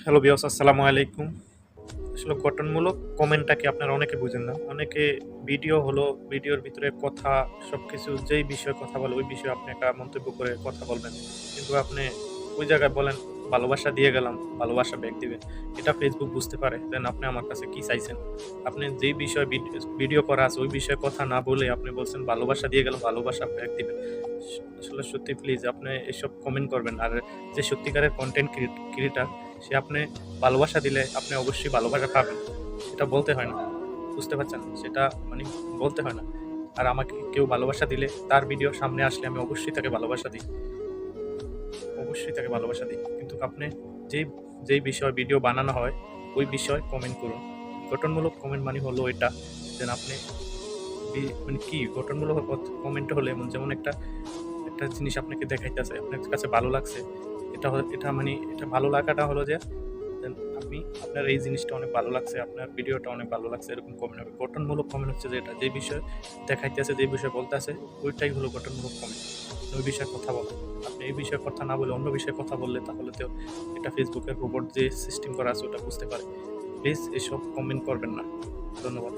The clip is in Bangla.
হ্যালো বিয়স, আসসালামু আলাইকুম। আসলে গঠনমূলক কমেন্টটাকে আপনারা অনেকে বুঝেন না। অনেকে ভিডিও হলো, ভিডিওর ভিতরে কথা সবকিছু যেই বিষয়ে কথা বলে ওই বিষয়ে আপনি একটা মন্তব্য করে কথা বলবেন। কিন্তু আপনি ওই জায়গায় বলেন ভালোবাসা দিয়ে গেলাম, ভালোবাসা ব্যাক দিবেন। এটা ফেসবুক বুঝতে পারে দেন আপনি আমার কাছে কি চাইছেন। আপনি যেই বিষয়ে ভিডিও করা আছে ওই বিষয়ে কথা না বলে আপনি বলছেন ভালোবাসা দিয়ে গেলাম, ভালোবাসা ব্যাক দিবেন। আসলে সত্যি প্লিজ আপনি এসব কমেন্ট করবেন। আর যে সত্যিকারের কনটেন্ট ক্রিয়েটর সে আপনি ভালোবাসা দিলে আপনি অবশ্যই ভালোবাসা পাবেন। সেটা বলতে হয় না। বুঝতে পারছেন? সেটা মানে বলতে হয় না। আর আমাকে কেউ ভালোবাসা দিলে তার ভিডিও সামনে আসলে আমি অবশ্যই তাকে ভালোবাসা দিই। অবশ্যই তাকে ভালোবাসা দিই। কিন্তু আপনি যেই যেই বিষয়ে ভিডিও বানানো হয় ওই বিষয়ে কমেন্ট করুন। গঠনমূলক কমেন্ট মানে হলো এটা যেন আপনি মানে কি গঠনমূলক কমেন্ট হলে যেমন একটা একটা জিনিস আপনাকে দেখাইতেছে, আপনার কাছে ভালো লাগছে। এটা মানে এটা ভালো লাগাটা হলো যে দেন আপনি আপনার এই জিনিসটা অনেক ভালো লাগছে, আপনার ভিডিওটা অনেক ভালো লাগছে এরকম কমেন্ট হবে। গঠনমূলক কমেন্ট হচ্ছে যেটা যে বিষয়ে দেখাইতেছে, যে বিষয়ে বলতেছে ওইটাই হলো গঠনমূলক কমেন্ট। ওই বিষয়ে কথা বলা। আপনি এই বিষয়ে কথা না বলে অন্য বিষয়ে কথা বললে তাহলে তো এটা ফেসবুকের রোবট যে সিস্টেম করা আছে ওটা বুঝতে পারে। প্লিজ এসব কমেন্ট করবেন না। ধন্যবাদ।